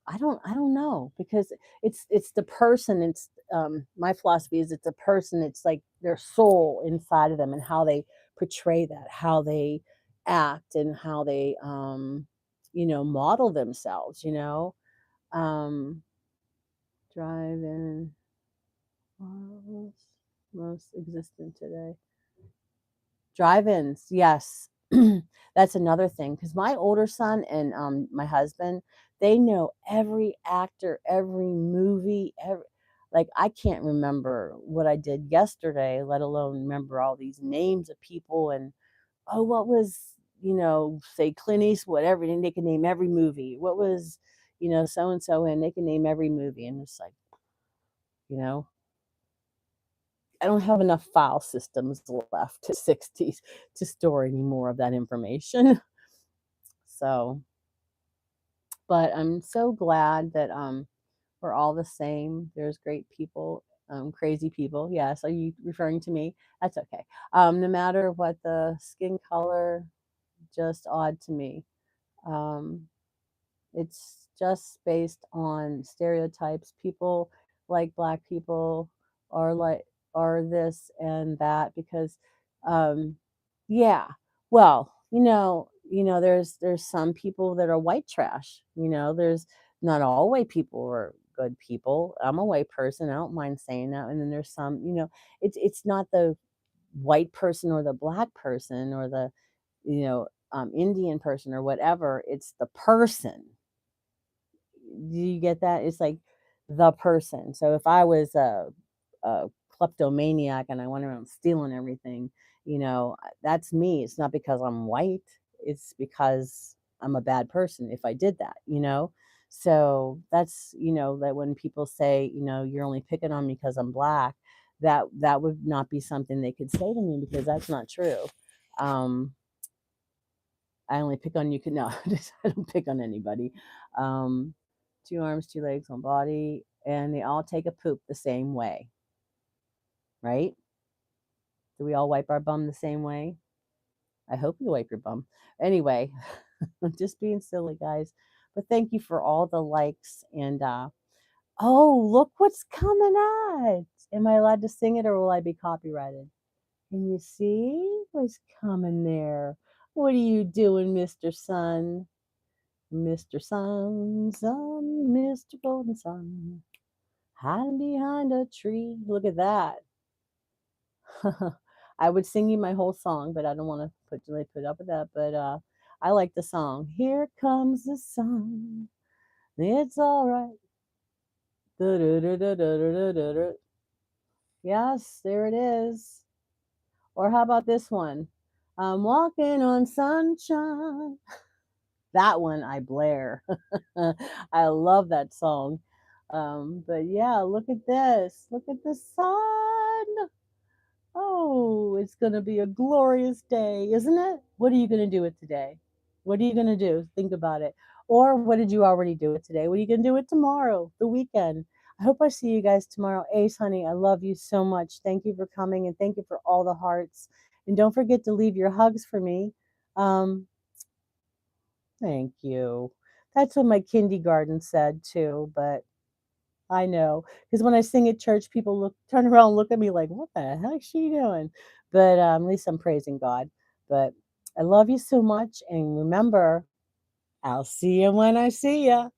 I don't know because it's the person. It's my philosophy is it's a person. It's like their soul inside of them and how they portray that, how they act and how they model themselves, you know. Um drive in most existent today. Drive-ins, yes. That's another thing because my older son and my husband, they know every actor, every movie, like I can't remember what I did yesterday, let alone remember all these names of people and what was say Clint Eastwood, everything they can name every movie. What was so and so, and they can name every movie, and it's like you know I don't have enough file systems left to 60s to store any more of that information. So, but I'm so glad that we're all the same. There's great people, crazy people. Yes, are you referring to me? That's okay. No matter what the skin color, just odd to me. Um, It's just based on stereotypes. People like black people are like are this and that because yeah. Well, there's some people that are white trash. There's not all white people are good people. I'm a white person. I don't mind saying that. And then there's some, it's not the white person or the black person or the, Indian person or whatever. It's the person. Do you get that? It's like the person. So if I was a kleptomaniac and I went around stealing everything, that's me. It's not because I'm white. It's because I'm a bad person if I did that. So that's, that when people say, you're only picking on me because I'm black, that would not be something they could say to me because that's not true. Um, I only pick on you. No, I don't pick on anybody. Um, two arms, two legs, one body, and they all take a poop the same way, right? Do we all wipe our bum the same way? I hope you wipe your bum. Anyway, I'm just being silly, guys. But thank you for all the likes and oh, look what's coming out. Am I allowed to sing it or will I be copyrighted? Can you see what's coming there? What are you doing, Mr. Sun? Mr. Sun, Sun, Mr. Golden Sun, hiding behind a tree. Look at that. I would sing you my whole song, but I don't want to put up with that. But I like the song. Here comes the sun. It's all right. Du-du-du-du-du-du-du-du. Yes, there it is. Or how about this one? I'm walking on sunshine. That one I blare. I love that song. But yeah, look at this. Look at the sun. Oh, it's going to be a glorious day, isn't it? What are you going to do with today? What are you going to do? Think about it. Or what did you already do it today? What are you going to do it tomorrow, the weekend? I hope I see you guys tomorrow. Ace, honey, I love you so much. Thank you for coming and thank you for all the hearts. And don't forget to leave your hugs for me. Um, Thank you. That's what my kindergarten said too, but I know because when I sing at church, people turn around and look at me like, "What the heck is she doing?" But at least I'm praising God. But I love you so much, and remember, I'll see you when I see you.